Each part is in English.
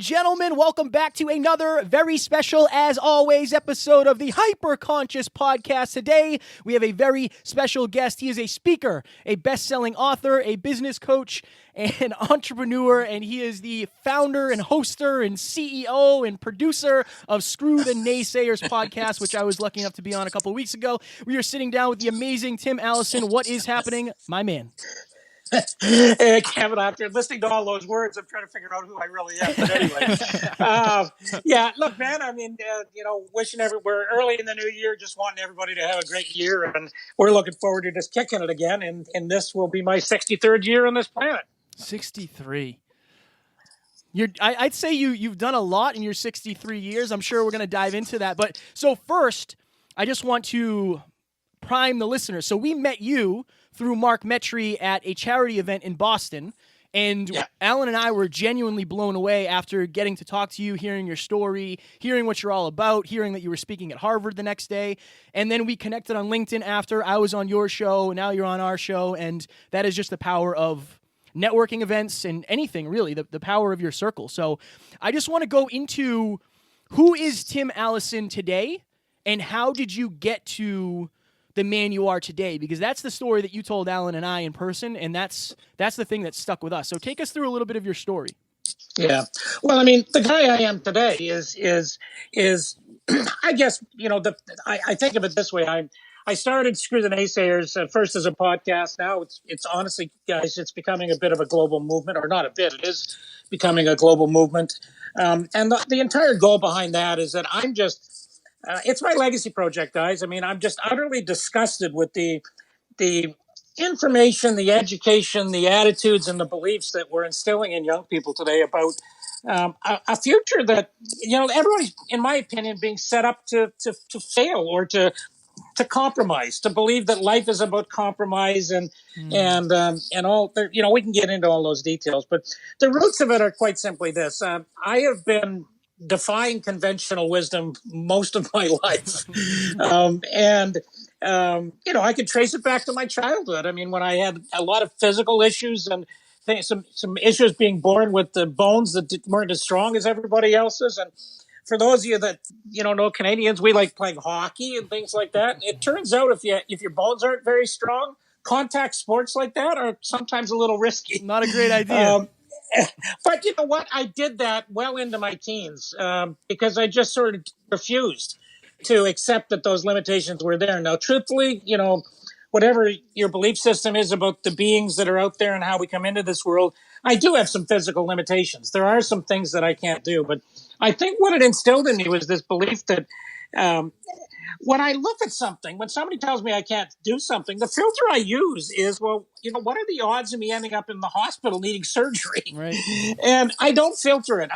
gentlemen, welcome back to another very special, as always, episode of the Hyperconscious Podcast. Today, we have a very special guest. He is a speaker, a best-selling author, a business coach, and entrepreneur, and he is the founder and hoster and CEO and producer of Screw the Naysayers Podcast, which I was lucky enough to be on a couple of weeks ago. We are sitting down with the amazing Tim Allison. What is happening, my man? Hey, Kevin, after listening to all those words, I'm trying to figure out who I really am. But anyway, yeah, look, man, I mean, we're early in the new year, just wanting everybody to have a great year. And we're looking forward to just kicking it again. And this will be my 63rd year on this planet. 63. I'd say you've done a lot in your 63 years. I'm sure we're going to dive into that. But so first, I just want to prime the listeners. So we met you through Mark Metry at a charity event in Boston. And yeah. Alan and I were genuinely blown away after getting to talk to you, hearing your story, hearing what you're all about, hearing that you were speaking at Harvard the next day. And then we connected on LinkedIn after. I was on your show, now you're on our show. And that is just the power of networking events and anything, really, the power of your circle. So I just want to go into who is Tim Allison today and how did you get to the man you are today, because that's the story that you told Alan and I in person, and that's the thing that stuck with us. So take us through a little bit of your story. Yeah. Well, I mean, the guy I am today is I guess, I think of it this way. I started Screw the Naysayers first as a podcast. Now it's honestly, guys, it's becoming a bit of a global movement, or not a bit, it is becoming a global movement. And the entire goal behind that is that I'm just, it's my legacy project, guys. I mean, I'm just utterly disgusted with the information, the education, the attitudes, and the beliefs that we're instilling in young people today about a future that, everybody's, in my opinion, being set up to fail or to compromise, to believe that life is about compromise and all. We can get into all those details, but the roots of it are quite simply this: I have been defying conventional wisdom most of my life. I could trace it back to my childhood. I mean, when I had a lot of physical issues and some issues being born with the bones that weren't as strong as everybody else's. And for those of you that, know Canadians, we like playing hockey and things like that. It turns out if your bones aren't very strong, contact sports like that are sometimes a little risky. Not a great idea. But you know what? I did that well into my teens because I just sort of refused to accept that those limitations were there. Now, truthfully, whatever your belief system is about the beings that are out there and how we come into this world, I do have some physical limitations. There are some things that I can't do. But I think what it instilled in me was this belief that when I look at something, when somebody tells me I can't do something, the filter I use is, well, what are the odds of me ending up in the hospital needing surgery? Right. And I don't filter it.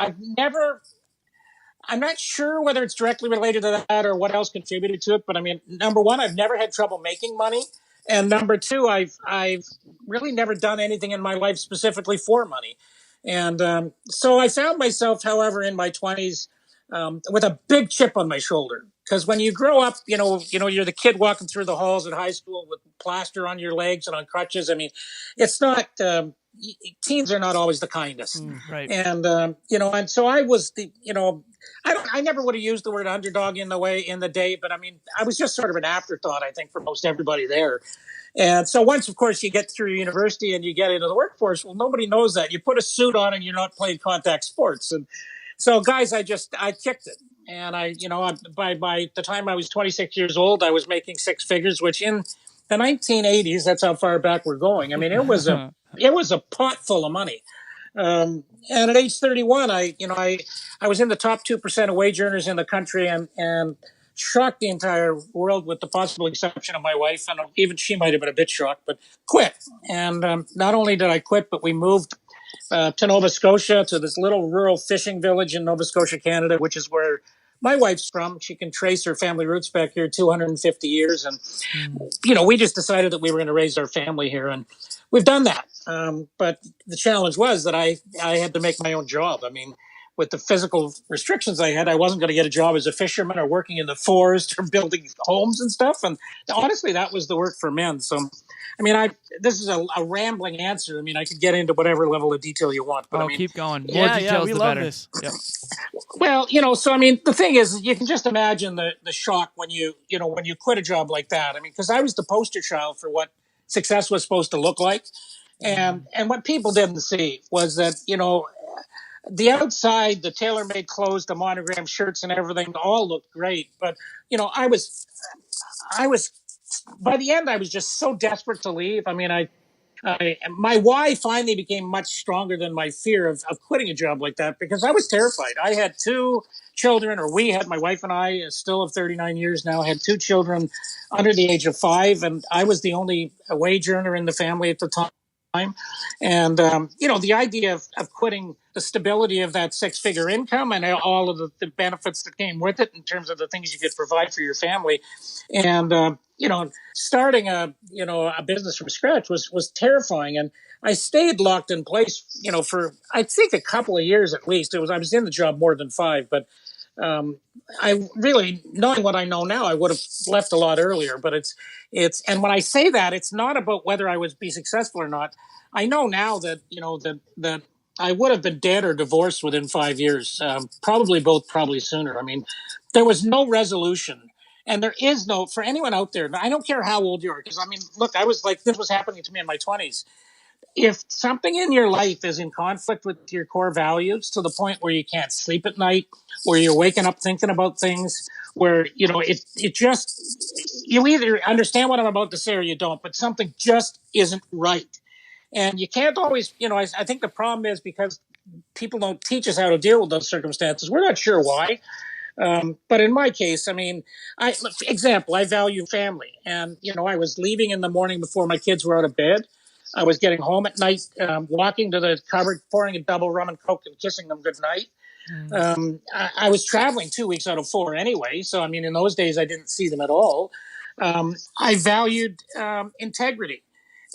I'm not sure whether it's directly related to that or what else contributed to it. But I mean, number one, I've never had trouble making money. And number two, I've really never done anything in my life specifically for money. And so I found myself, however, in my 20s with a big chip on my shoulder. Because when you grow up, you're the kid walking through the halls at high school with plaster on your legs and on crutches. I mean, it's not, teens are not always the kindest. Right. And, and so I was I never would have used the word underdog in the day, but I mean, I was just sort of an afterthought, I think, for most everybody there. And so once, of course, you get through your and you get into the workforce, well, nobody knows that. You put a suit on and you're not playing contact sports. And so, guys, I kicked it. And by the time I was 26 years old, I was making six figures, which in the 1980s, that's how far back we're going. I mean, it was a pot full of money. And at age 31, I was in the top 2% of wage earners in the country and shocked the entire world with the possible exception of my wife. And even she might have been a bit shocked, but quit. And not only did I quit, but we moved to Nova Scotia, to this little rural fishing village in Nova Scotia, Canada, which is where my wife's from. She can trace her family roots back here 250 years. And, we just decided that we were going to raise our family here. And we've done that. But the challenge was that I had to make my own job. I mean, with the physical restrictions I had, I wasn't going to get a job as a fisherman or working in the forest or building homes and stuff. And honestly, that was the work for men. So I mean, this is a rambling answer. I mean, I could get into whatever level of detail you want, but I mean, keep going. More details, we the love better. this. Yep. Well, so I mean, the thing is, you can just imagine the shock when when you quit a job like that. I mean, because I was the poster child for what success was supposed to look like, and what people didn't see was that the outside, the tailor-made clothes, the monogram shirts, and everything all looked great, but I was by the end, I was just so desperate to leave. I mean, my why finally became much stronger than my fear of quitting a job like that, because I was terrified. I had two children, or we had, my wife and I, still of 39 years now, had two children under the age of 5, and I was the only wage earner in the family at the time. And, the idea of quitting the stability of that 6-figure income and all of the benefits that came with it in terms of the things you could provide for your family. And, starting a business from scratch was terrifying. And I stayed locked in place, for, I think, a couple of years at least. I was in the job more than 5, but I really, knowing what I know now, I would have left a lot earlier. But and when I say that, it's not about whether I would be successful or not. I know now that that I would have been dead or divorced within 5 years, probably both, probably sooner. I mean, there was no resolution, and there is no, for anyone out there. I don't care how old you are, because I mean, look, I was like, this was happening to me in my 20s. If something in your life is in conflict with your core values to the point where you can't sleep at night, where you're waking up thinking about things, where, it just, you either understand what I'm about to say or you don't, but something just isn't right. And you can't always, I think the problem is because people don't teach us how to deal with those circumstances. We're not sure why. But in my case, I mean, I value family. And, I was leaving in the morning before my kids were out of bed. I was getting home at night, walking to the cupboard, pouring a double rum and Coke and kissing them goodnight. I was traveling 2 weeks out of 4 anyway. So, I mean, in those days, I didn't see them at all. I valued integrity.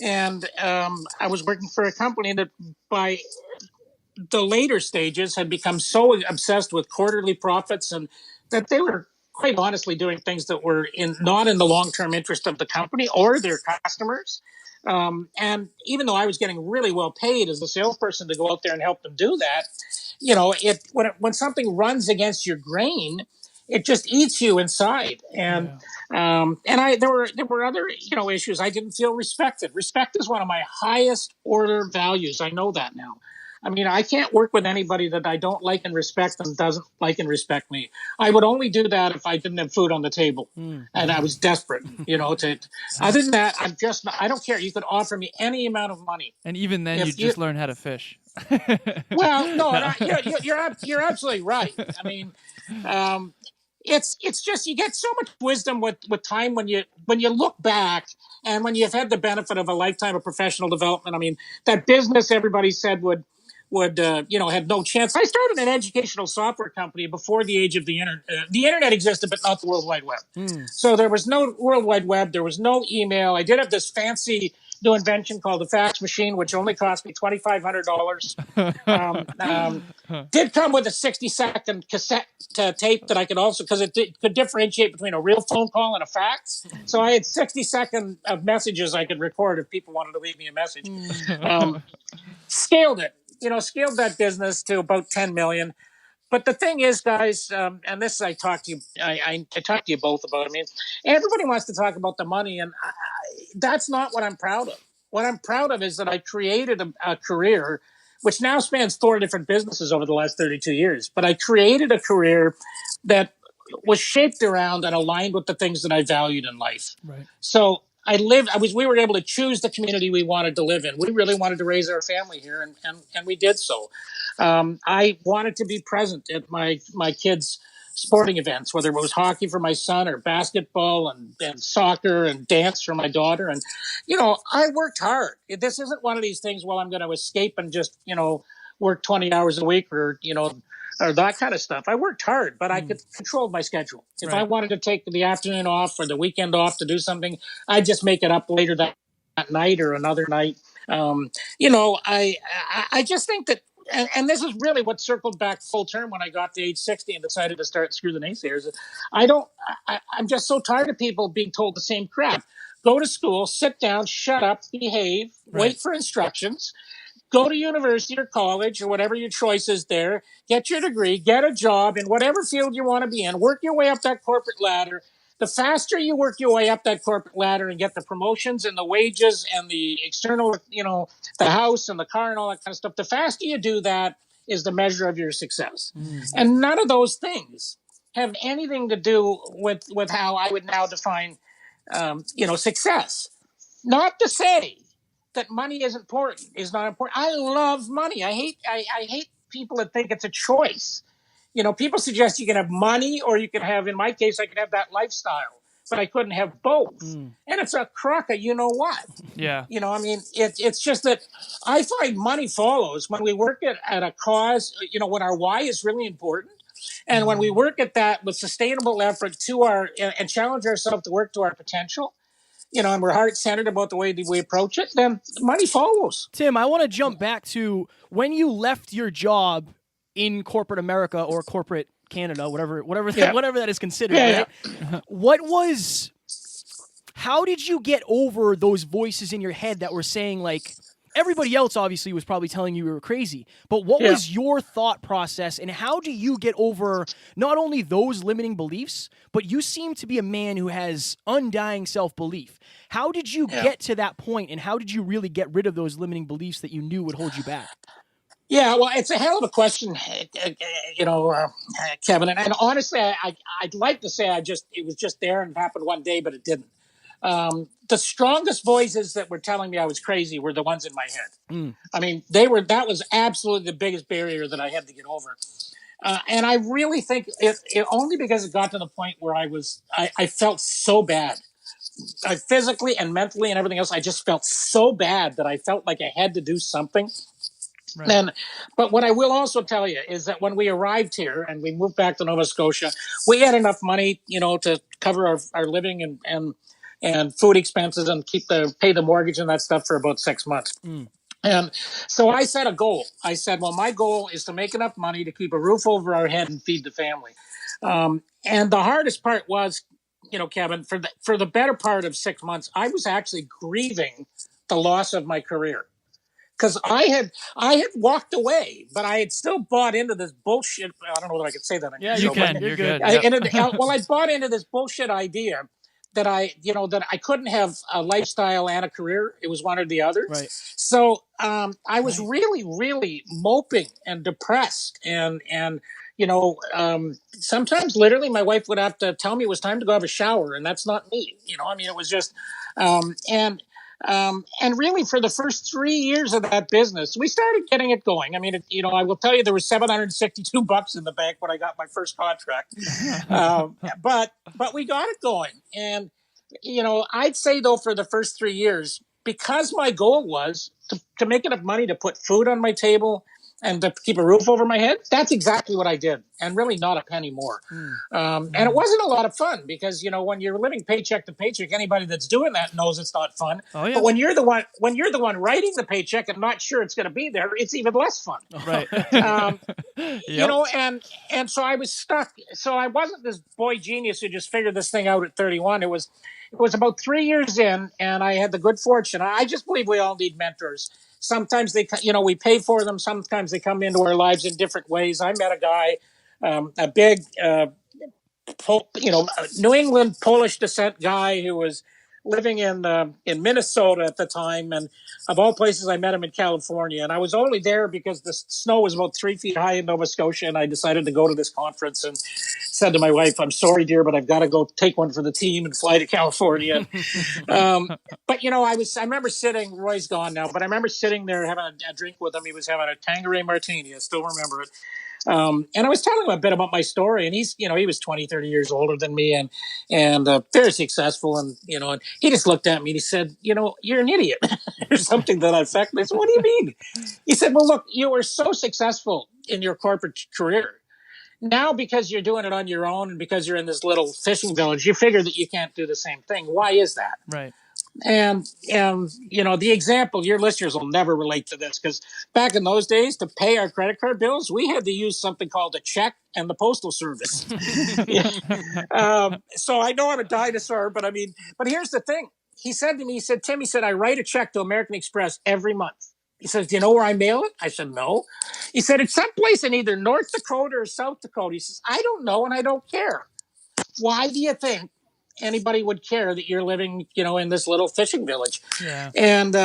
And I was working for a company that by the later stages had become so obsessed with quarterly profits, and that they were quite honestly doing things that were not in the long-term interest of the company or their customers. And even though I was getting really well paid as a salesperson to go out there and help them do that, when something runs against your grain, it just eats you inside. And there were other issues. I didn't feel respected. Respect is one of my highest order values. I know that now. I mean, I can't work with anybody that I don't like and respect and doesn't like and respect me. I would only do that if I didn't have food on the table and I was desperate, other than that, I don't care. You could offer me any amount of money. And even then, you just learn how to fish. Well, no. You're absolutely right. I mean, it's just, you get so much wisdom with time when you look back and when you've had the benefit of a lifetime of professional development. I mean, that business everybody said would had no chance. I started an educational software company before the age of the internet. The internet existed, but not the World Wide Web. So there was no World Wide Web. There was no email. I did have this fancy new invention called the fax machine, which only cost me $2,500. Did come with a 60-second cassette tape that I could also, because it could differentiate between a real phone call and a fax. So I had 60 seconds of messages I could record if people wanted to leave me a message. Scaled it. Scaled that business to about 10 million. But the thing is, guys, and this I talked to you, I talked to you both about. I mean, everybody wants to talk about the money, and that's not what I'm proud of. What I'm proud of is that I created a career, which now spans 4 different businesses over the last 32 years. But I created a career that was shaped around and aligned with the things that I valued in life. Right. So we were able to choose the community we wanted to live in. We really wanted to raise our family here, and we did so. I wanted to be present at my kids' sporting events, whether it was hockey for my son or basketball and soccer and dance for my daughter. And, I worked hard. This isn't one of these things, well, I'm going to escape and just, work 20 hours a week or that kind of stuff. I worked hard, but I could control my schedule. If I wanted to take the afternoon off or the weekend off to do something, I'd just make it up later that night or another night. I just think that and this is really what circled back full term when I got to age 60 and decided to start Screw the Naysayers. I'm just so tired of people being told the same crap. Go to school, sit down, shut up, behave, wait for instructions. Go to university or college or whatever your choice is there. Get your degree, get a job in whatever field you want to be in. Work your way up that corporate ladder. The faster you work your way up that corporate ladder and get the promotions and the wages and the external, the house and the car and all that kind of stuff, the faster you do that is the measure of your success. And none of those things have anything to do with how I would now define, success. Not to say that money is not important. I love money. I hate people that think it's a choice. People suggest you can have money or you can have, in my case, I could have that lifestyle, but I couldn't have both. And it's a crock of what. Yeah. It's just that I find money follows when we work at a cause, when our why is really important. And when we work at that with sustainable effort and challenge ourselves to work to our potential, and we're heart-centered about the way that we approach it, then money follows. Tim, I want to jump back to when you left your job in corporate America or corporate Canada, whatever that is considered, right? Yeah. How did you get over those voices in your head that were saying, like, everybody else obviously was probably telling you were crazy, but what was your thought process, and how do you get over not only those limiting beliefs, but you seem to be a man who has undying self-belief. How did you get to that point, and how did you really get rid of those limiting beliefs that you knew would hold you back? Yeah, well, it's a hell of a question, Kevin. And honestly, I'd like to say it was just there and it happened one day, but it didn't. The strongest voices that were telling me I was crazy were the ones in my head. I mean, that was absolutely the biggest barrier that I had to get over. And I really think it only because it got to the point where I felt so bad. I physically and mentally and everything else, I just felt so bad that I felt like I had to do something. Right. But what I will also tell you is that when we arrived here and we moved back to Nova Scotia, we had enough money, to cover our living and food expenses and pay the mortgage and that stuff for about 6 months. And so I set a goal. I said, well, my goal is to make enough money to keep a roof over our head and feed the family. And the hardest part was, Kevin, for the better part of 6 months, I was actually grieving the loss of my career. Because I had walked away, but I had still bought into this bullshit. I don't know if I could say that. Yeah, you can. You're good. I bought into this bullshit idea that I couldn't have a lifestyle and a career. It was one or the other. Right. So I was really, really moping and depressed, and sometimes literally my wife would have to tell me it was time to go have a shower, and that's not me. It was just and really, for the first 3 years of that business, we started getting it going. I mean, I will tell you there was $762 in the bank when I got my first contract. But we got it going. And, I'd say, though, for the first 3 years, because my goal was to make enough money to put food on my table and to keep a roof over my head, that's exactly what I did, and really not a penny more. And it wasn't a lot of fun because, when you're living paycheck to paycheck, anybody that's doing that knows it's not fun. Oh, yeah. But when you're the one writing the paycheck and not sure it's going to be there, it's even less fun. Right. And so I was stuck. So I wasn't this boy genius who just figured this thing out at 31. It was about 3 years in, and I had the good fortune. I just believe we all need mentors. Sometimes we pay for them. Sometimes they come into our lives in different ways. I met a guy, a big, New England Polish descent guy who was living in Minnesota at the time, and of all places, I met him in California. And I was only there because the snow was about 3 feet high in Nova Scotia, and I decided to go to this conference and said to my wife, "I'm sorry, dear, but I've got to go take one for the team and fly to California." But I remember sitting. Roy's gone now, but I remember sitting there having a drink with him. He was having a Tanqueray martini. I still remember it. And I was telling him a bit about my story, and he's, he was 20, 30 years older than me and very successful. And he just looked at me and he said, "You're an idiot," or something to that effect. And I said, "What do you mean?" He said, "Well, look, you were so successful in your corporate career. Now, because you're doing it on your own and because you're in this little fishing village, you figure that you can't do the same thing. Why is that?" Right. And the example, your listeners will never relate to this because back in those days, to pay our credit card bills, we had to use something called a check and the postal service. So I know I'm a dinosaur, but here's the thing. He said to me, Tim, I write a check to American Express every month. He says, do you know where I mail it? I said, no. He said, it's someplace in either North Dakota or South Dakota. He says, I don't know and I don't care. Why do you think anybody would care that you're living, in this little fishing village? Yeah. And,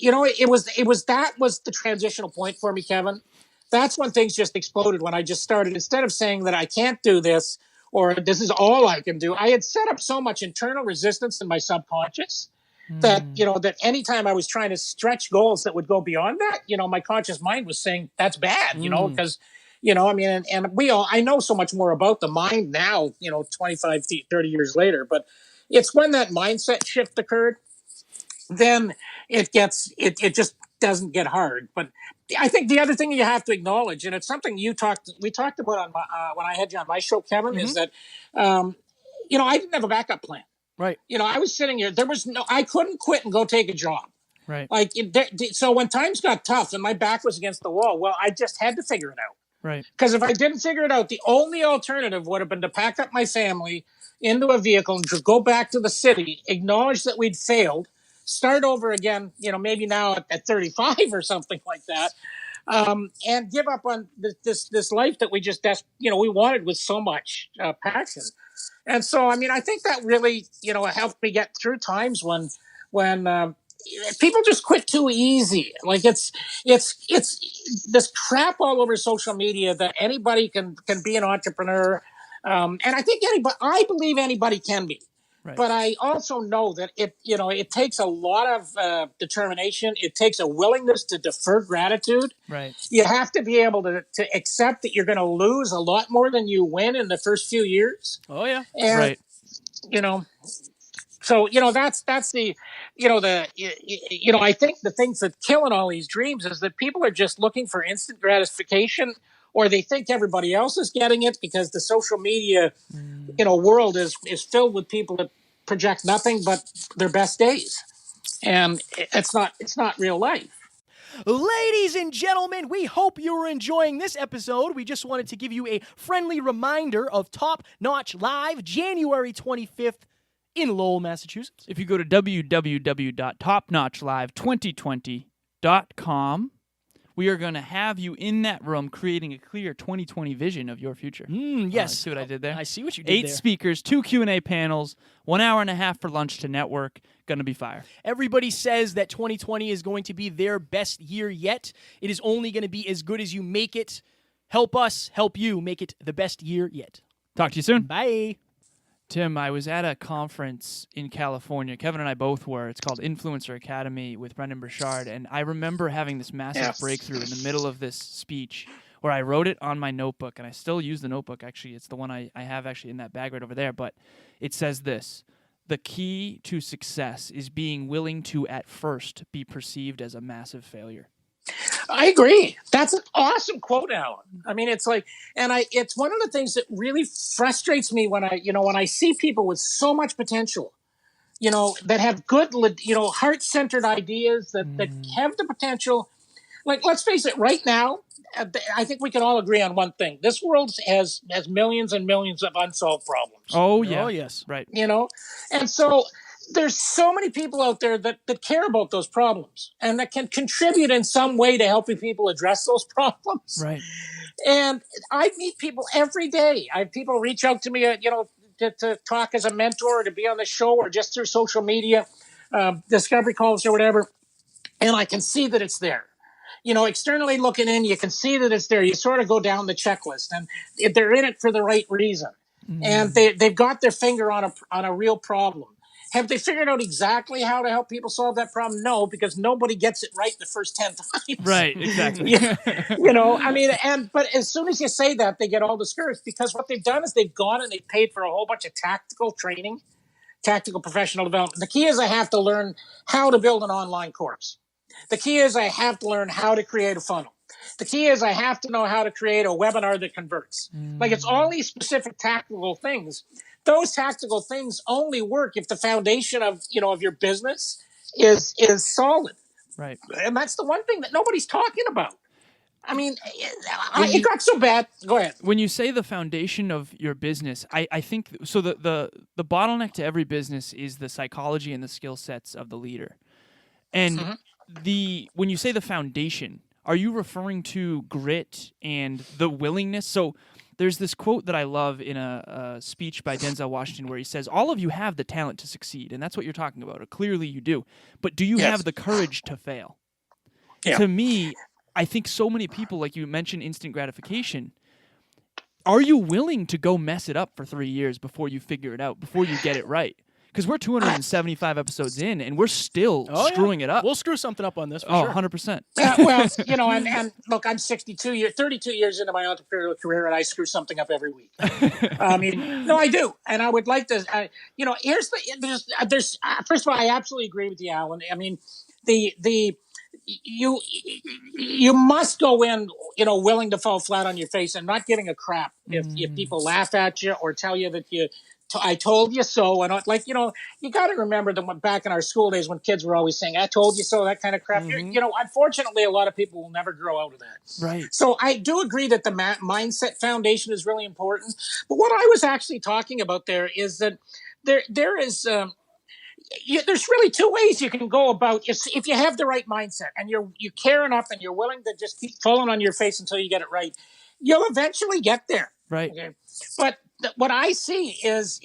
it was the transitional point for me, Kevin. That's when things just exploded, when I just started, instead of saying that I can't do this or this is all I can do, I had set up so much internal resistance in my subconscious that anytime I was trying to stretch goals that would go beyond that, my conscious mind was saying that's bad, because, and I know so much more about the mind now, 25, 30 years later, but it's when that mindset shift occurred, then it just doesn't get hard. But I think the other thing you have to acknowledge, and it's something we talked about on when I had you on my show, Kevin, is that, I didn't have a backup plan. Right. I was sitting here. I couldn't quit and go take a job. Right. So when times got tough and my back was against the wall, well, I just had to figure it out. Right. Because if I didn't figure it out, the only alternative would have been to pack up my family into a vehicle and to go back to the city, acknowledge that we'd failed, start over again, maybe now at 35 or something like that, and give up on this life that we just, we wanted with so much passion. And so, I think that really, helped me get through times when people just quit too easy. Like it's this crap all over social media that anybody can be an entrepreneur. And I believe anybody can be. Right. But I also know that it takes a lot of determination. It takes a willingness to defer gratitude. Right. You have to be able to accept that you're going to lose a lot more than you win in the first few years. Oh yeah. And, right. So, that's the, I think the things that killing all these dreams is that people are just looking for instant gratification, or they think everybody else is getting it because the social media, world is filled with people that project nothing but their best days. And it's not real life. Ladies and gentlemen, we hope you were enjoying this episode. We just wanted to give you a friendly reminder of Top Notch Live, January 25th in Lowell, Massachusetts. If you go to www.topnotchlive2020.com, we are going to have you in that room creating a clear 2020 vision of your future. Yes. See what I did there? I see what you did 8 there. speakers, 2 Q&A panels, 1 hour and a half for lunch to network. Going to be fire. Everybody says that 2020 is going to be their best year yet. It is only going to be as good as you make it. Help us help you make it the best year yet. Talk to you soon. Bye. Tim, I was at a conference in California. Kevin and I both were. It's called Influencer Academy with Brendan Burchard. And I remember having this massive breakthrough in the middle of this speech where I wrote it on my notebook. And I still use the notebook, actually. It's the one I have actually in that bag right over there. But it says this: the key to success is being willing to, at first, be perceived as a massive failure. I agree. That's an awesome quote, Alan. It's like, it's one of the things that really frustrates me when I see people with so much potential, that have good, heart-centered ideas that have the potential. Like, let's face it, right now, I think we can all agree on one thing. This world has millions and millions of unsolved problems. Oh, yeah. Oh, yes. Right. And so there's so many people out there that care about those problems and that can contribute in some way to helping people address those problems. Right. And I meet people every day. I have people reach out to me, to talk as a mentor, or to be on the show, or just through social media, discovery calls or whatever. And I can see that it's there. Externally looking in, you can see that it's there. You sort of go down the checklist, and they're in it for the right reason. And they've got their finger on a real problem. Have they figured out exactly how to help people solve that problem? No, because nobody gets it right the first 10 times. Right, exactly. But as soon as you say that, they get all discouraged, because what they've done is they've gone and they've paid for a whole bunch of tactical training, tactical professional development. The key is I have to learn how to build an online course. The key is I have to learn how to create a funnel. The key is I have to know how to create a webinar that converts. Like, it's all these specific tactical things. Those tactical things only work if the foundation of your business is solid. Right. And that's the one thing that nobody's talking about. I mean, it got so bad. Go ahead. When you say the foundation of your business, I think so. The bottleneck to every business is the psychology and the skill sets of the leader. And when you say the foundation, are you referring to grit and the willingness? So there's this quote that I love in a speech by Denzel Washington where he says, all of you have the talent to succeed. And that's what you're talking about. Or clearly you do. But do you have the courage to fail? Yeah. To me, I think so many people, like you mentioned, instant gratification. Are you willing to go mess it up for 3 years before you figure it out, before you get it right? Because we're 275 episodes in, and we're still screwing it up. We'll screw something up on this for sure. 100%. Well, and look, I'm 32 years into my entrepreneurial career, and I screw something up every week. I mean, no, I do. And I would like to, there's first of all, I absolutely agree with you, Alan. I mean, you must go in, willing to fall flat on your face and not giving a crap if people laugh at you or tell you that I told you so. And you got to remember that back in our school days when kids were always saying, I told you so, that kind of crap. Unfortunately, a lot of people will never grow out of that. Right. So I do agree that the mindset foundation is really important. But what I was actually talking about there is that there is, there's really two ways you can go about if you have the right mindset and you care enough and you're willing to just keep falling on your face until you get it right, you'll eventually get there. Right. Okay? But what I see is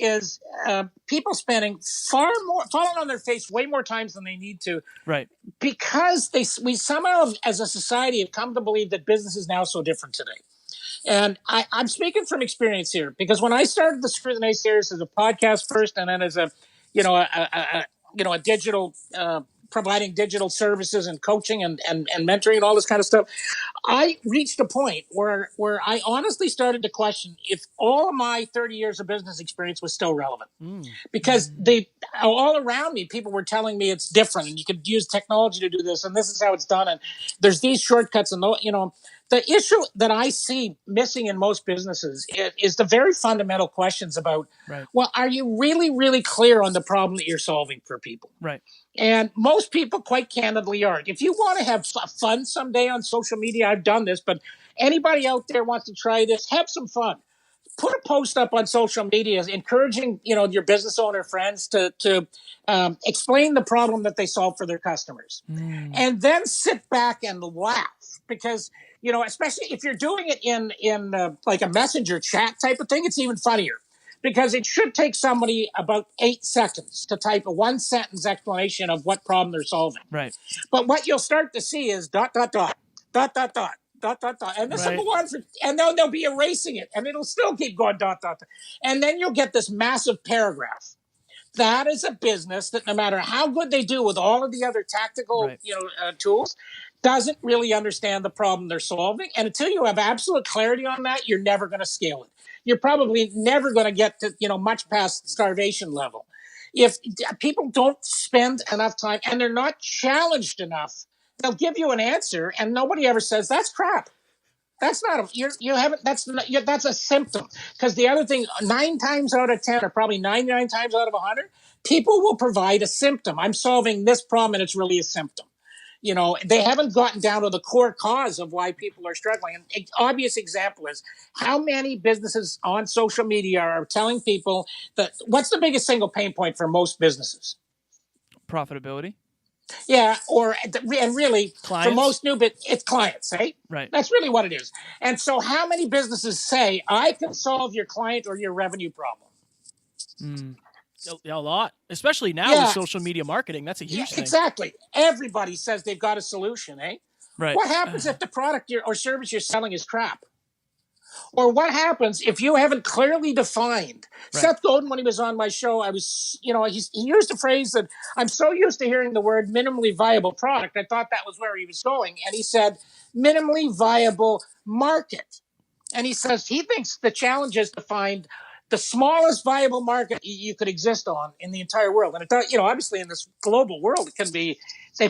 people spending falling on their face way more times than they need to. Right. Because we somehow, as a society, have come to believe that business is now so different today. And I'm speaking from experience here, because when I started the Screw the Naysayers as a podcast first, and then as a digital, providing digital services and coaching and mentoring and all this kind of stuff, I reached a point where I honestly started to question if all of my 30 years of business experience was still relevant. Because all around me, people were telling me it's different and you could use technology to do this and this is how it's done and there's these shortcuts and the issue that I see missing in most businesses is the very fundamental questions about, well, are you really, really clear on the problem that you're solving for people? Right. And most people, quite candidly, aren't. If you want to have fun someday on social media, I've done this, but anybody out there wants to try this, have some fun. Put a post up on social media encouraging, your business owner friends to explain the problem that they solve for their customers. And then sit back and laugh because, especially if you're doing it in like a messenger chat type of thing, it's even funnier. Because it should take somebody about 8 seconds to type a 1-sentence explanation of what problem they're solving. Right. But what you'll start to see is ... And this will go on and they'll be erasing it and it'll still keep going ... And then you'll get this massive paragraph. That is a business that no matter how good they do with all of the other tactical, tools, doesn't really understand the problem they're solving. And until you have absolute clarity on that, you're never going to scale it. You're probably never going to get to, much past starvation level. If people don't spend enough time and they're not challenged enough, they'll give you an answer and nobody ever says, that's crap. That's not that's a symptom. Because the other thing, 9 times out of 10, or probably 99 times out of 100, people will provide a symptom. I'm solving this problem and it's really a symptom. They haven't gotten down to the core cause of why people are struggling. And an obvious example is how many businesses on social media are telling people that what's the biggest single pain point for most businesses? Profitability. Yeah, and really, clients? For most it's clients, right? Right. That's really what it is. And so how many businesses say, I can solve your client or your revenue problem? A lot, especially now with social media marketing. That's a huge thing. Exactly. Everybody says they've got a solution, eh? Right. What happens if the product or service you're selling is crap? Or what happens if you haven't clearly defined? Right. Seth Godin, when he was on my show, he used a phrase that I'm so used to hearing the word minimally viable product. I thought that was where he was going. And he said, minimally viable market. And he says he thinks the challenge is to find the smallest viable market you could exist on in the entire world. And it, obviously in this global world,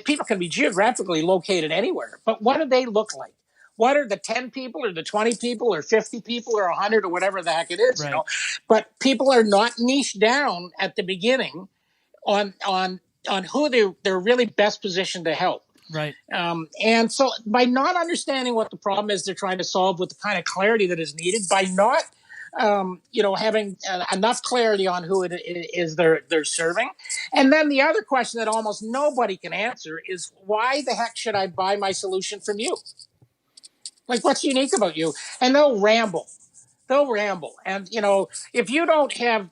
people can be geographically located anywhere. But what do they look like? what are the 10 people or the 20 people or 50 people or 100 or whatever the heck it is, Right. you know? But people are not niched down at the beginning on who they're really best positioned to help. Right. And so by not understanding what the problem is they're trying to solve with the kind of clarity that is needed, by not having enough clarity on who it is they're serving. And then the other question that almost nobody can answer is, why the heck should I buy my solution from you? Like, what's unique about you? And they'll ramble. And, if you don't have,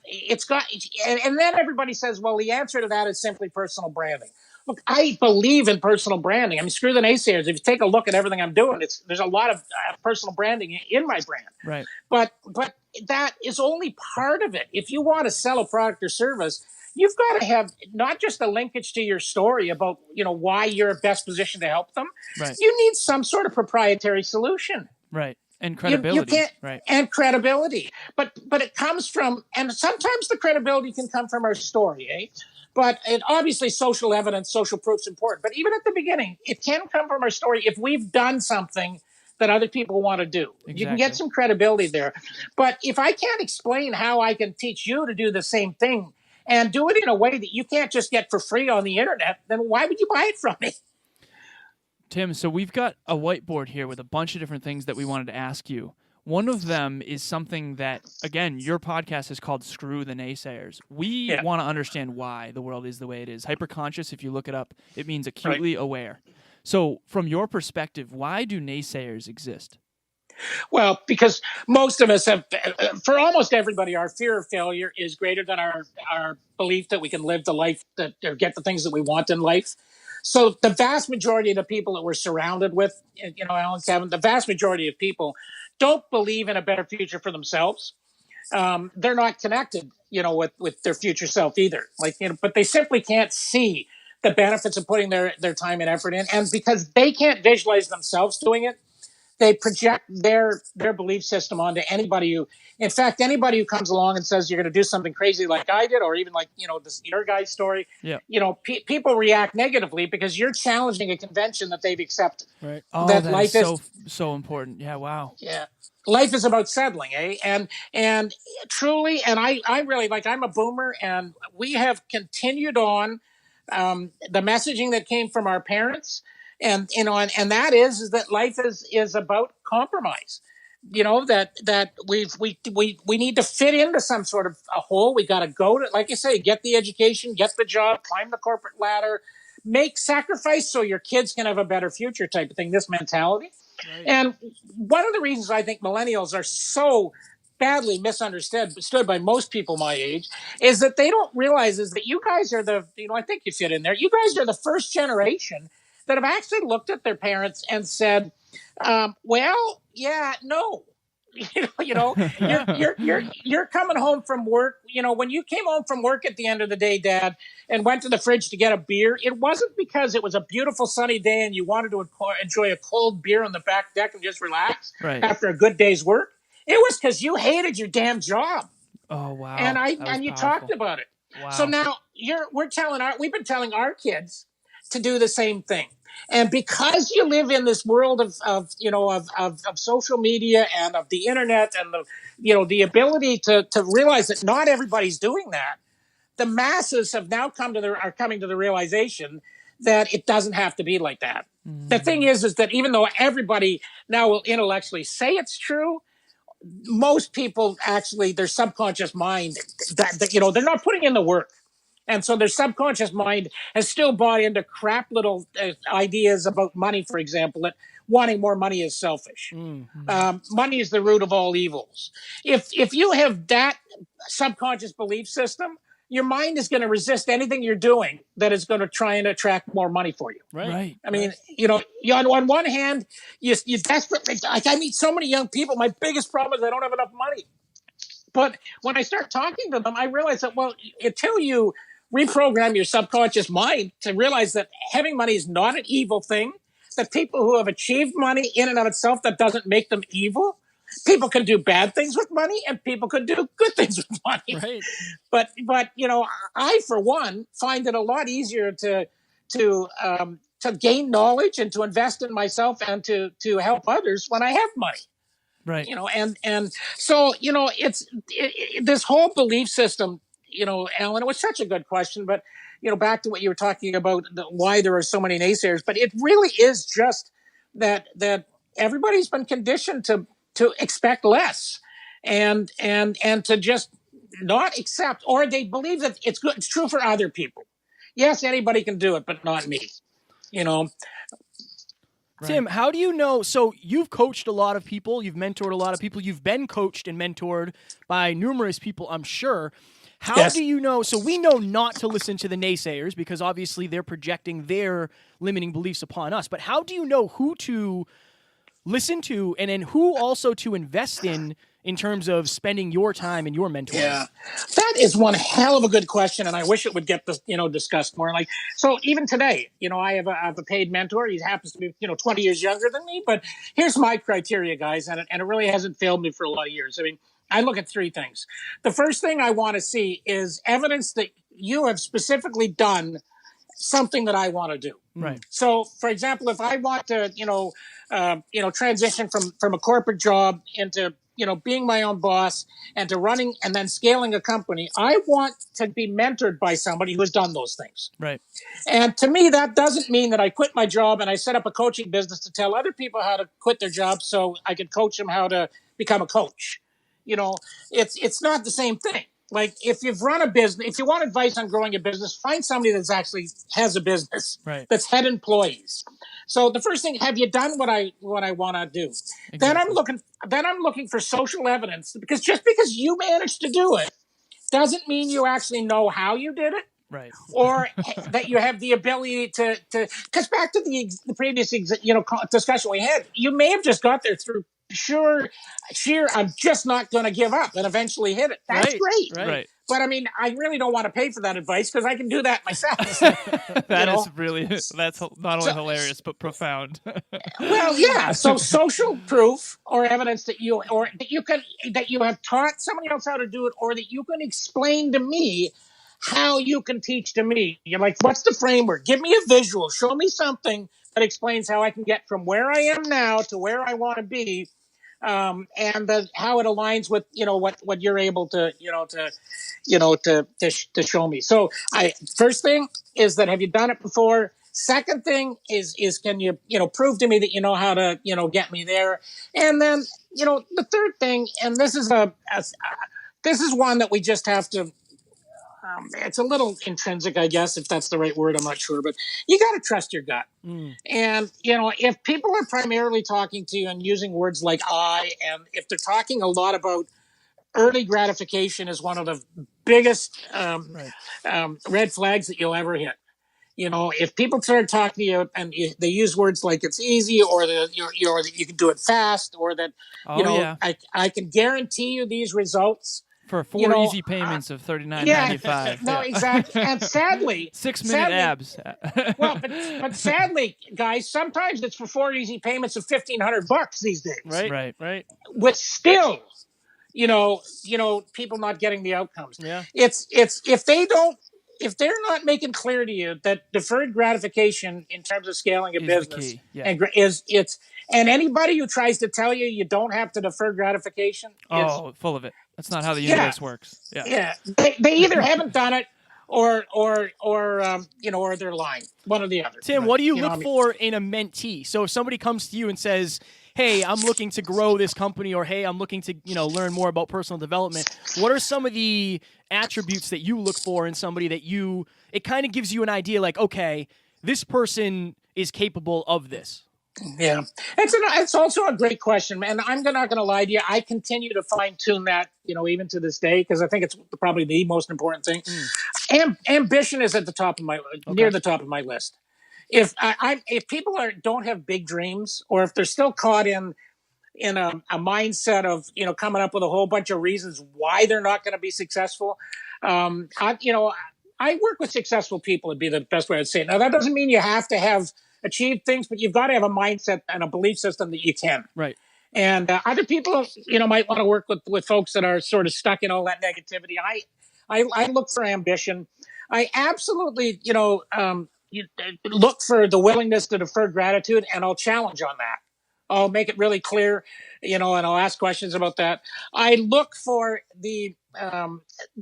and then everybody says, well, the answer to that is simply personal branding. Look, I believe in personal branding. I mean, screw the naysayers. If you take a look at everything I'm doing, there's a lot of personal branding in my brand. Right. But that is only part of it. If you want to sell a product or service, you've got to have not just a linkage to your story about, why you're best positioned to help them. Right. You need some sort of proprietary solution. Right. And credibility. You can't, right. And credibility. But it comes from, and sometimes the credibility can come from our story, eh? But obviously social evidence, social proof is important. But even at the beginning, it can come from our story if we've done something that other people want to do. Exactly. You can get some credibility there. But if I can't explain how I can teach you to do the same thing and do it in a way that you can't just get for free on the internet, then why would you buy it from me? Tim, so we've got a whiteboard here with a bunch of different things that we wanted to ask you. One of them is something that, again, your podcast is called Screw the Naysayers. We want to understand why the world is the way it is. Hyperconscious, if you look it up, it means acutely aware. So from your perspective, why do naysayers exist? Well, because most of us have, for almost everybody, our fear of failure is greater than our belief that we can live the life or get the things that we want in life. So the vast majority of the people that we're surrounded with, Alan, Kevin, the vast majority of people don't believe in a better future for themselves. They're not connected, with their future self either. But they simply can't see the benefits of putting their time and effort in. And because they can't visualize themselves doing it, they project their belief system onto anybody who comes along and says you're going to do something crazy like I did, or even like, your guy's story. Yeah. People react negatively because you're challenging a convention that they've accepted. Right. Oh, that life is so important. Yeah. Wow. Yeah. Life is about settling, eh? And truly, and I really, I'm a boomer, and we have continued on the messaging that came from our parents. And and that is that life is about compromise. That we need to fit into some sort of a hole. We got to go to, like you say, get the education, get the job, climb the corporate ladder, make sacrifice so your kids can have a better future, type of thing. This mentality, right. And one of the reasons I think millennials are so badly misunderstood by most people my age is that they don't realize is that you guys are I think you fit in there. You guys are the first generation that have actually looked at their parents and said, well, yeah, no. You're coming home from work. When you came home from work at the end of the day, Dad, and went to the fridge to get a beer, it wasn't because it was a beautiful sunny day and you wanted to enjoy a cold beer on the back deck and just relax after a good day's work. It was because you hated your damn job. Oh, wow. And you talked about it. Wow. So now we've been telling our kids to do the same thing. And because you live in this world of social media and of the internet and the ability to realize that not everybody's doing that, the masses have now are coming to the realization that it doesn't have to be like that. Mm-hmm. The thing is that even though everybody now will intellectually say it's true, most people actually, their subconscious mind, that they're not putting in the work. And so their subconscious mind has still bought into crap little ideas about money, for example, that wanting more money is selfish. Mm-hmm. Money is the root of all evils. If you have that subconscious belief system, your mind is going to resist anything you're doing that is going to try and attract more money for you. Right. I mean, on one hand, you desperately, I meet so many young people. My biggest problem is I don't have enough money. But when I start talking to them, I realize that, well, until you reprogram your subconscious mind to realize that having money is not an evil thing, that people who have achieved money in and of itself, that doesn't make them evil. People can do bad things with money and people can do good things with money. Right. But I, for one, find it a lot easier to to gain knowledge and to invest in myself and to help others when I have money. Right. And so, it's this whole belief system, Alan, it was such a good question, but, back to what you were talking about, why there are so many naysayers, but it really is just that everybody's been conditioned to expect less and to just not accept, or they believe that it's good. It's true for other people. Yes, anybody can do it, but not me, Right. Tim, how do you know? So you've coached a lot of people, you've mentored a lot of people, you've been coached and mentored by numerous people, I'm sure. How do you know? So we know not to listen to the naysayers because obviously they're projecting their limiting beliefs upon us. But how do you know who to listen to and then who also to invest in terms of spending your time and your mentoring? Yeah, that is one hell of a good question, and I wish it would get discussed more. Like, so even today, I have a paid mentor. He happens to be 20 years younger than me, but here's my criteria, guys, and it really hasn't failed me for a lot of years. I mean, I look at three things. The first thing I want to see is evidence that you have specifically done something that I want to do. Right. So, for example, if I want to, transition from a corporate job into being my own boss and to running and then scaling a company, I want to be mentored by somebody who has done those things. Right. And to me, that doesn't mean that I quit my job and I set up a coaching business to tell other people how to quit their jobs so I could coach them how to become a coach. It's not the same thing. Like, if you've run a business, if you want advice on growing a business, find somebody that's actually has a business, Right. that's had employees. So the first thing, have you done what I want to do? Exactly. Then I'm looking for social evidence, because just because you managed to do it doesn't mean you actually know how you did it. Right. Or that you have the ability to because back to the previous discussion we had, you may have just got there through sheer I'm just not going to give up and eventually hit it. That's great. Right. But I mean, I really don't want to pay for that advice because I can do that myself. That is really, that's not only hilarious, but profound. Well, yeah. So social proof or evidence that you have taught somebody else how to do it, or that you can explain to me how you can teach to me. You're like, what's the framework? Give me a visual. Show me something that explains how I can get from where I am now to where I want to be. And how it aligns with what you're able to show me. So first thing is that, have you done it before? Second thing is can you prove to me that you know how to get me there? And then the third thing, and this is one that we just have to. It's a little intrinsic, I guess, if that's the right word. I'm not sure, but you got to trust your gut. And, if people are primarily talking to you and using words like I, and if they're talking a lot about early gratification is one of the biggest red flags that you'll ever hit. If people start talking to you and they use words like it's easy, or that you can do it fast, or that, I can guarantee you these results. For 4 easy payments of $39.95. No, exactly. And sadly, 6-minute abs. Well, but sadly, guys, sometimes it's for 4 easy payments of $1,500 these days. Right. With still, people not getting the outcomes. Yeah. It's if they're not making clear to you that deferred gratification in terms of scaling a business and anybody who tries to tell you don't have to defer gratification full of it. That's not how the universe works. Yeah. They either haven't done it or they're lying. One or the other. Tim, what do you look for in a mentee? So if somebody comes to you and says, hey, I'm looking to grow this company, or hey, I'm looking to learn more about personal development, what are some of the attributes that you look for in somebody that it kind of gives you an idea, like, okay, this person is capable of this? Yeah, it's also a great question, man. I'm not going to lie to you. I continue to fine tune that, even to this day, because I think it's probably the most important thing. Ambition is at the top of near the top of my list. If people don't have big dreams, or if they're still caught in a mindset of coming up with a whole bunch of reasons why they're not going to be successful, I work with successful people, would be the best way I'd say it. Now, that doesn't mean you have to have achieved things, but you've got to have a mindset and a belief system that you can. Right. And other people, might want to work with folks that are sort of stuck in all that negativity. I look for ambition. I absolutely, look for the willingness to defer gratitude, and I'll challenge on that. I'll make it really clear, and I'll ask questions about that. I look for the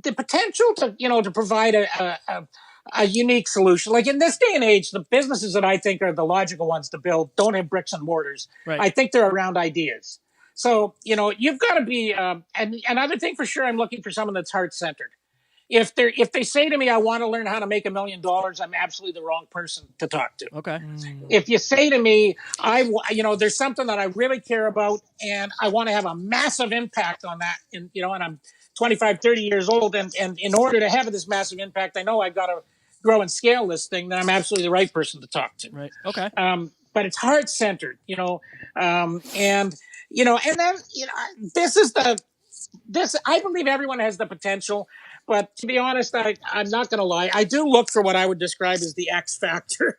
potential to provide a unique solution. Like in this day and age, the businesses that I think are the logical ones to build don't have bricks and mortars. Right. I think they're around ideas. So, you've got to be, and another thing for sure, I'm looking for someone that's heart-centered. If they say to me, I want to learn how to make $1 million, I'm absolutely the wrong person to talk to. Okay. If you say to me, there's something that I really care about and I want to have a massive impact on that, and I'm 25, 30 years old, and in order to have this massive impact, I know I've got to grow and scale this thing, then I'm absolutely the right person to talk to. Right. Okay. But it's heart-centered, and then, this, I believe everyone has the potential. But to be honest, I'm not going to lie. I do look for what I would describe as the X factor.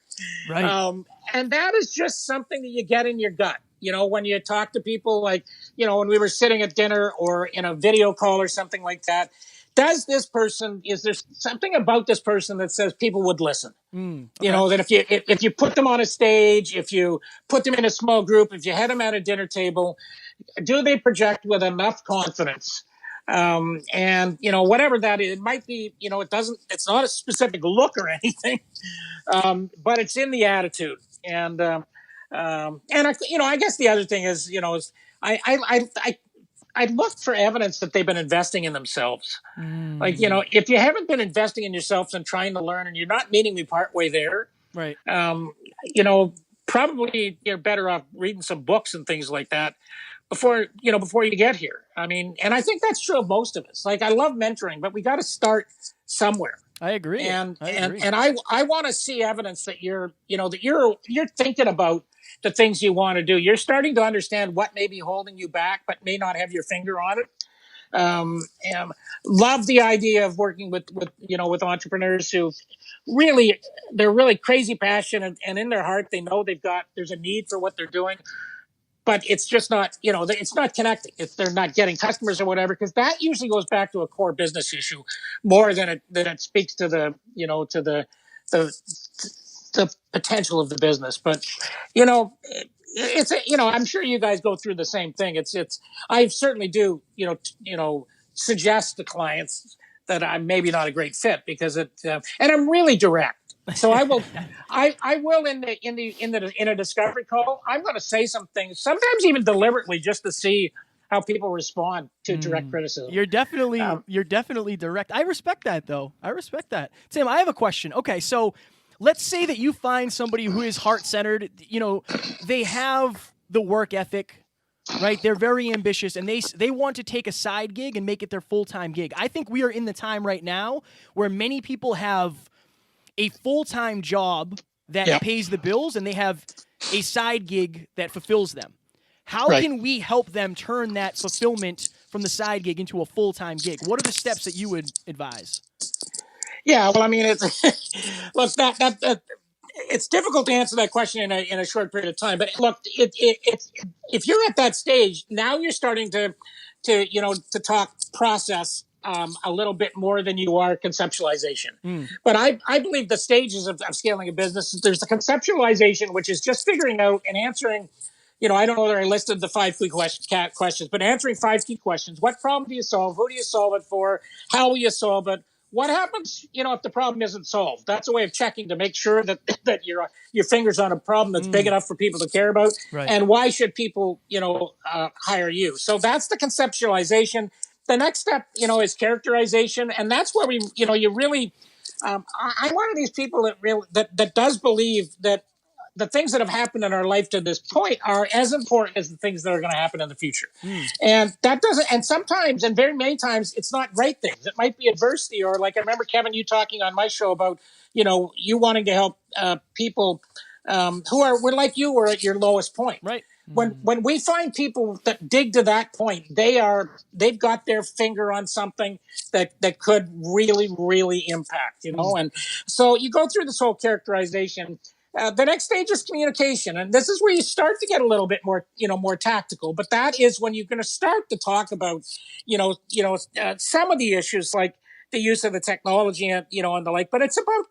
Right. And that is just something that you get in your gut. When you talk to people, like, when we were sitting at dinner or in a video call or something like that, is there something about this person that says people would listen? Okay. That if you put them on a stage, if you put them in a small group, if you had them at a dinner table, do they project with enough confidence? And whatever that is, it might be, it's not a specific look or anything, but it's in the attitude. And I guess the other thing is, I look for evidence that they've been investing in themselves. Like, if you haven't been investing in yourself and trying to learn, and you're not meeting me partway there, right. Probably you're better off reading some books and things like that before you get here. I mean, and I think that's true of most of us. Like, I love mentoring, but we got to start somewhere. I agree. And I want to see evidence that you're thinking about the things you want to do. You're starting to understand what may be holding you back, but may not have your finger on it. And love the idea of working with entrepreneurs who they're really crazy passionate, and in their heart, they know there's a need for what they're doing. But it's just not, it's not connecting. They're not getting customers or whatever, because that usually goes back to a core business issue more than it speaks to the potential of the business. But, I'm sure you guys go through the same thing. I certainly do, suggest to clients that I'm maybe not a great fit because and I'm really direct. So I will in a discovery call, I'm going to say some things, sometimes even deliberately, just to see how people respond to direct criticism. You're definitely direct. I respect that, though. I respect that. Tim, I have a question. Okay, so let's say that you find somebody who is heart-centered. They have the work ethic, right? They're very ambitious, and they want to take a side gig and make it their full-time gig. I think we are in the time right now where many people have a full-time job that pays the bills, and they have a side gig that fulfills them. How can we help them turn that fulfillment from the side gig into a full-time gig? What are the steps that you would advise? Yeah, well, I mean, look, it's difficult to answer that question in a short period of time. But look, if you're at that stage now, you're starting to talk process a little bit more than you are conceptualization. But I believe the stages of scaling a business, there's the conceptualization, which is just figuring out and answering, I don't know whether I listed the 5 key questions, but answering 5 key questions. What problem do you solve? Who do you solve it for? How will you solve it? What happens, if the problem isn't solved? That's a way of checking to make sure that your finger's on a problem that's big enough for people to care about. Right. And why should people, hire you? So that's the conceptualization. The next step, is characterization, and that's where you really. I'm one of these people that does believe that the things that have happened in our life to this point are as important as the things that are going to happen in the future. And that doesn't. And sometimes, and very many times, it's not great things. It might be adversity, or like I remember Kevin, you talking on my show about you wanting to help people were like you were at your lowest point. Right. When we find people that dig to that point, they've got their finger on something that could really, really impact, and so you go through this whole characterization. The next stage is communication, and this is where you start to get a little bit more, more tactical. But that is when you're going to start to talk about, some of the issues like the use of the technology and and the like. But it's about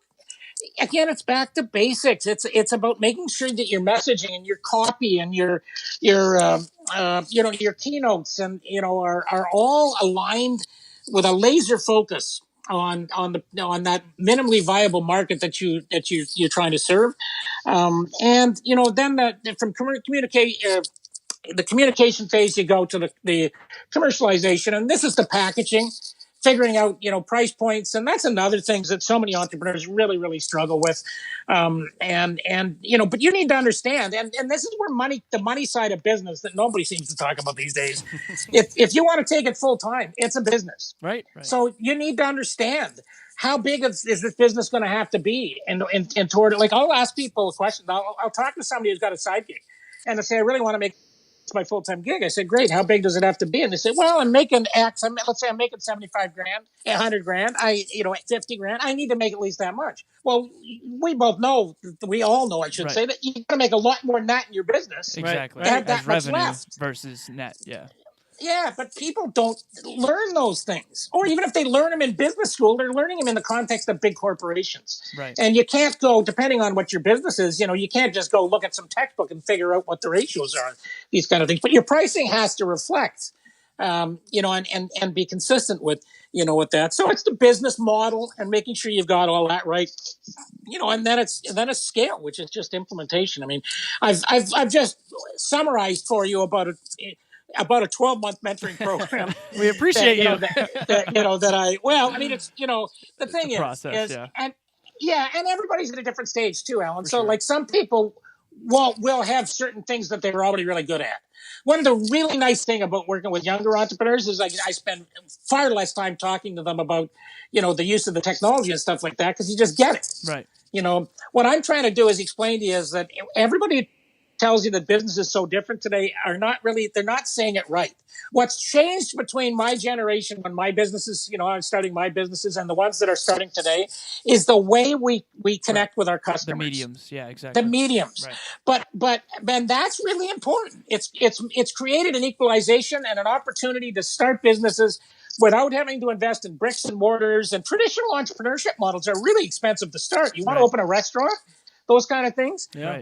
again, it's back to basics. It's about making sure that your messaging and your copy and your your keynotes and are all aligned with a laser focus on that minimally viable market that you're trying to serve, and then from communicate. The communication phase, you go to the commercialization, and this is the packaging, figuring out price points, and that's another thing that so many entrepreneurs really struggle with. But you need to understand, and this is where the money side of business that nobody seems to talk about these days. If you want to take it full time, it's a business, right? So you need to understand how big is this business going to have to be, and toward it. Like, I'll ask people a question. I'll talk to somebody who's got a side gig, and they say, I really want to make my full-time gig. I said, great. How big does it have to be? And they said, well, I'm making X. Let's say I'm making 75 grand, 100 grand. 50 grand. I need to make at least that much. Well, we all know, I should say, that you got to make a lot more than that in your business. Exactly. To have that As much revenue left. versus net. Yeah. Yeah, but people don't learn those things. Or even if they learn them in business school, they're learning them in the context of big corporations. Right. And you can't go, depending on what your business is, you can't just go look at some textbook and figure out what the ratios are, these kind of things. But your pricing has to reflect, and be consistent with that. So it's the business model and making sure you've got all that right. And then it's scale, which is just implementation. I mean, I've just summarized for you about a 12-month mentoring program. We appreciate you. It's the thing is, process, and everybody's at a different stage too, Alan. So like some people will have certain things that they're already really good at. One of the really nice thing about working with younger entrepreneurs is I spend far less time talking to them about, the use of the technology and stuff like that, because you just get it. Right. What I'm trying to do is explain to you is that everybody tells you that business is so different today they're not saying it right. What's changed between my generation when my businesses, I'm starting my businesses, and the ones that are starting today is the way we connect with our customers. The mediums. Yeah, exactly. The mediums. Right. But Ben, that's really important. It's created an equalization and an opportunity to start businesses without having to invest in bricks and mortars, and traditional entrepreneurship models are really expensive to start. You want to open a restaurant? Those kind of things. Yeah.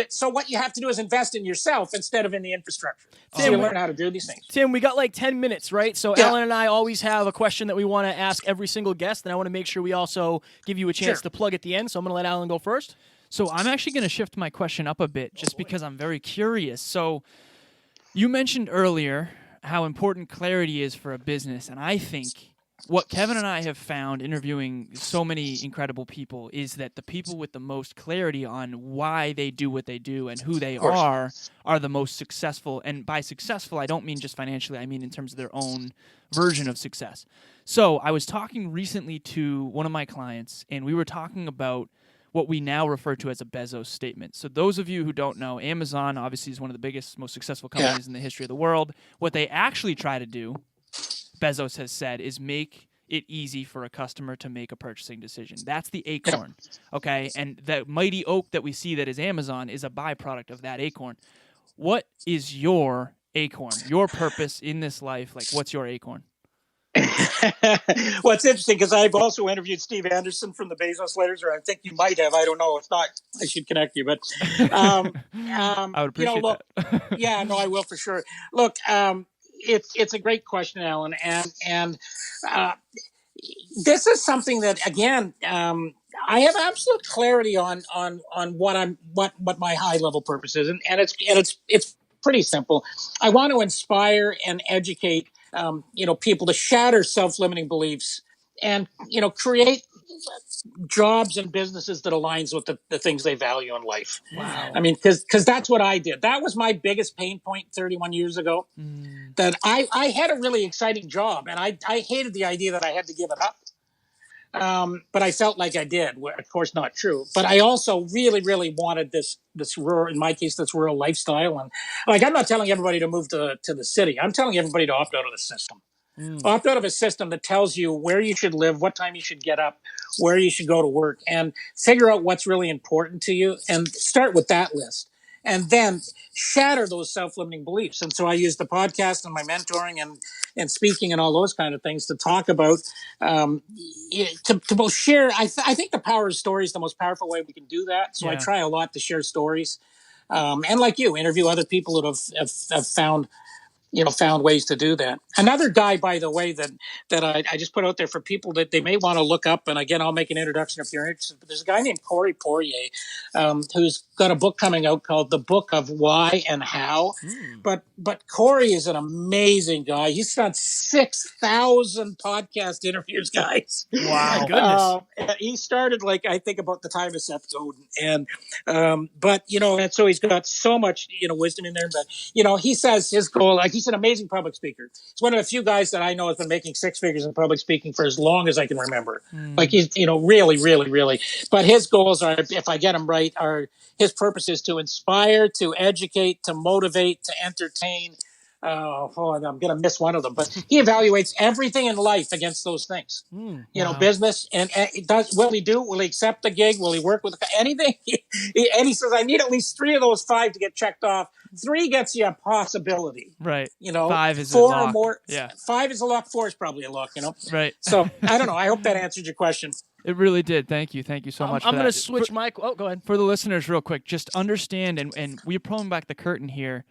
So what you have to do is invest in yourself instead of in the infrastructure. So Tim, you learn how to do these things. Tim, we got like 10 minutes, right? So Alan and I always have a question that we want to ask every single guest, and I want to make sure we also give you a chance to plug at the end. So I'm going to let Alan go first. So I'm actually going to shift my question up a bit just because I'm very curious. So you mentioned earlier how important clarity is for a business, and I think what Kevin and I have found interviewing so many incredible people is that the people with the most clarity on why they do what they do and who they are the most successful. And by successful, I don't mean just financially. I mean in terms of their own version of success. So I was talking recently to one of my clients, and we were talking about what we now refer to as a Bezos statement. So those of you who don't know, Amazon obviously is one of the biggest, most successful companies in the history of the world. What they actually try to do, Bezos has said, is make it easy for a customer to make a purchasing decision. That's the acorn, okay? And the mighty oak that we see that is Amazon is a byproduct of that acorn. What is your acorn, your purpose in this life? Like, what's your acorn? Well, it's interesting because I've also interviewed Steve Anderson from the Bezos letters, or I think you might have. I don't know. If not, I should connect you. But I would appreciate that. Yeah, no, I will for sure. Look, it's a great question, Alan, and this is something that, again, I have absolute clarity on what my high level purpose is, and it's pretty simple. I want to inspire and educate people to shatter self-limiting beliefs and create jobs and businesses that aligns with the things they value in life. Wow. I mean, because that's what I did. That was my biggest pain point 31 years ago. That I had a really exciting job, and I hated the idea that I had to give it up. But I felt like I did. Of course, not true. But I also really, really wanted this rural, in my case, this rural lifestyle. And like, I'm not telling everybody to move to the city. I'm telling everybody to opt out of the system. Opt out of a system that tells you where you should live, what time you should get up, where you should go to work, and figure out what's really important to you and start with that list. and then shatter those self-limiting beliefs. And so I use the podcast and my mentoring and speaking and all those kind of things to talk about, to both share. I think the power of story is the most powerful way we can do that. So I try a lot to share stories. And like you, interview other people that have found ways to do that. Another guy, by the way, that I just put out there for people that they may want to look up, and again, I'll make an introduction if you're interested, but there's a guy named Poirier, who's got a book coming out called The Book of Why and How. But Corey is an amazing guy. He's done 6,000 podcast interviews, guys. Wow. Goodness. He started, I think, about the time of Seth Godin. And so he's got so much, wisdom in there. But, he says his goal, he's an amazing public speaker. He's one of the few guys that I know has been making six figures in public speaking for as long as I can remember. He's, really, really, really. But his goals are, if I get them right, his purpose is to inspire, to educate, to motivate, to entertain. I'm going to miss one of them, but he evaluates everything in life against those things. Business, and will he accept the gig? Will he work with anything? And he says, I need at least 3 of those 5 to get checked off. 3 gets you a possibility. Right. 5 is 4 a lock. Or more. Yeah. 5 is a lock. 4 is probably a lock, Right. So I don't know. I hope that answered your question. It really did. Thank you. Thank you so much. I'm going to switch my. Oh, go ahead. For the listeners, real quick, just understand, and we're pulling back the curtain here,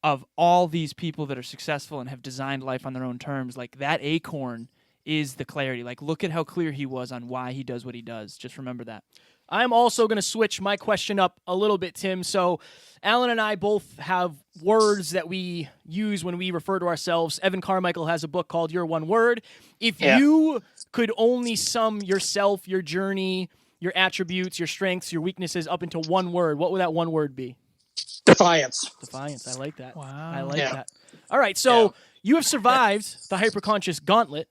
of all these people that are successful and have designed life on their own terms. That acorn is the clarity. Look at how clear he was on why he does what he does. Just remember that. I'm also going to switch my question up a little bit, Tim. So Alan and I both have words that we use when we refer to ourselves. Evan Carmichael has a book called Your One Word. If you could only sum yourself, your journey, your attributes, your strengths, your weaknesses up into one word, what would that one word be? Defiance. Defiance. I like that. Wow. I like that. All right. So you have survived the hyperconscious gauntlet.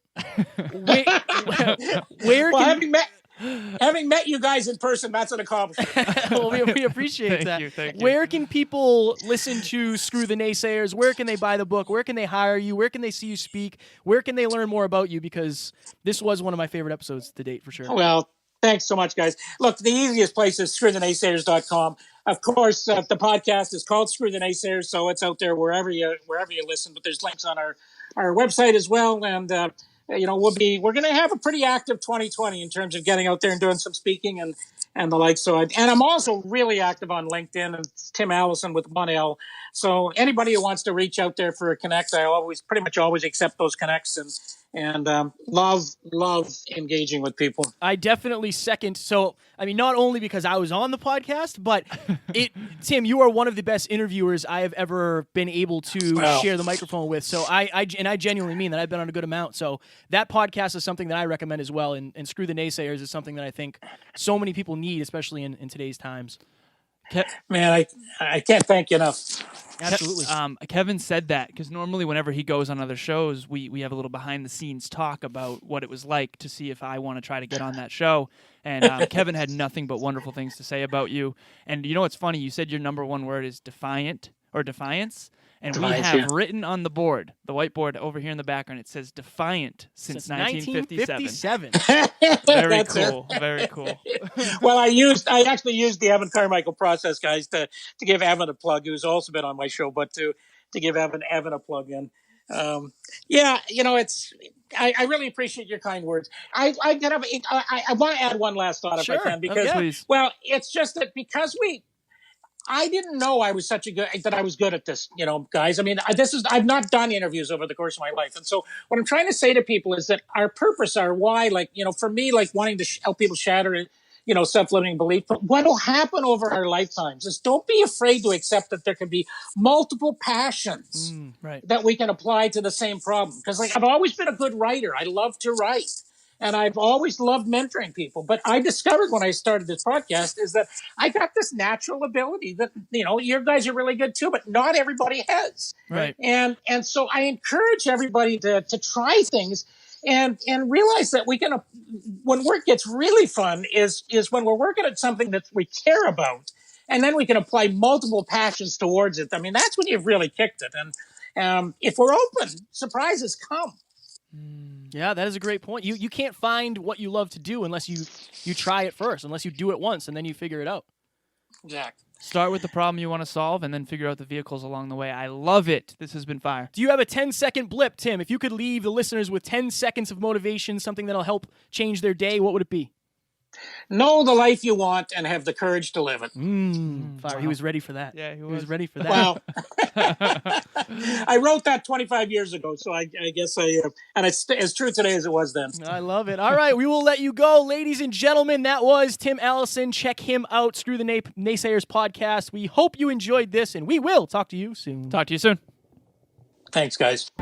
Having met you guys in person, that's an accomplishment. Well, we appreciate that. Thank you. Where can people listen to Screw the Naysayers? Where can they buy the book? Where can they hire you? Where can they see you speak? Where can they learn more about you? Because this was one of my favorite episodes to date, for sure. Well, thanks so much, guys. Look, the easiest place is screwthenaysayers.com. Of course, the podcast is called Screw the Naysayers, so it's out there wherever you listen. But there's links on our website as well, and we're going to have a pretty active 2020 in terms of getting out there and doing some speaking and the like. So, and I'm also really active on LinkedIn, and it's Tim Allison with 1 L. So anybody who wants to reach out there for a connect, I pretty much always accept those connects and love engaging with people. I definitely second. So, not only because I was on the podcast, but Tim, you are one of the best interviewers I have ever been able to share the microphone with. So I genuinely mean that. I've been on a good amount. So that podcast is something that I recommend as well. And Screw the Naysayers is something that I think so many people need, especially in today's times. Man, I can't thank you enough. Absolutely. Kevin said that because normally whenever he goes on other shows, we have a little behind-the-scenes talk about what it was like to see if I want to try to get on that show. And Kevin had nothing but wonderful things to say about you. And you know what's funny? You said your number one word is defiant or defiance. And we have written on the board, the whiteboard over here in the background, it says defiant since 1957. Very cool. Very cool. Well, I actually used the Evan Carmichael process, guys, to give Evan a plug, who's also been on my show, but to give Evan a plug in. It's. I really appreciate your kind words. I want to add one last thought if I can, because it's just that because I didn't know I was that I was good at this, guys. I've not done interviews over the course of my life. And so what I'm trying to say to people is that our purpose, our why, for me, wanting to help people shatter, self-limiting belief. But what will happen over our lifetimes is don't be afraid to accept that there can be multiple passions that we can apply to the same problem. Because I've always been a good writer. I love to write. And I've always loved mentoring people. But I discovered when I started this podcast is that I got this natural ability that, your guys are really good too, but not everybody has. Right. And so I encourage everybody to try things and realize that we can, when work gets really fun is when we're working at something that we care about. And then we can apply multiple passions towards it. That's when you've really kicked it. And if we're open, surprises come. Yeah, that is a great point. You can't find what you love to do unless you try it first, unless you do it once and then you figure it out. Exactly. Start with the problem you want to solve and then figure out the vehicles along the way. I love it. This has been fire. Do you have a 10-second blip, Tim? If you could leave the listeners with 10 seconds of motivation, something that'll help change their day, what would it be? Know the life you want and have the courage to live it. Fire. Wow. He was ready for that. Yeah, he He was was. ready for that. Well, I wrote that 25 years ago, so I guess and it's as true today as it was then. I love it. All right, we will let you go. Ladies and gentlemen, that was Tim Allison. Check him out, Screw the Naysayers Podcast. We hope you enjoyed this, and we will talk to you soon. Talk to you soon. Thanks, guys.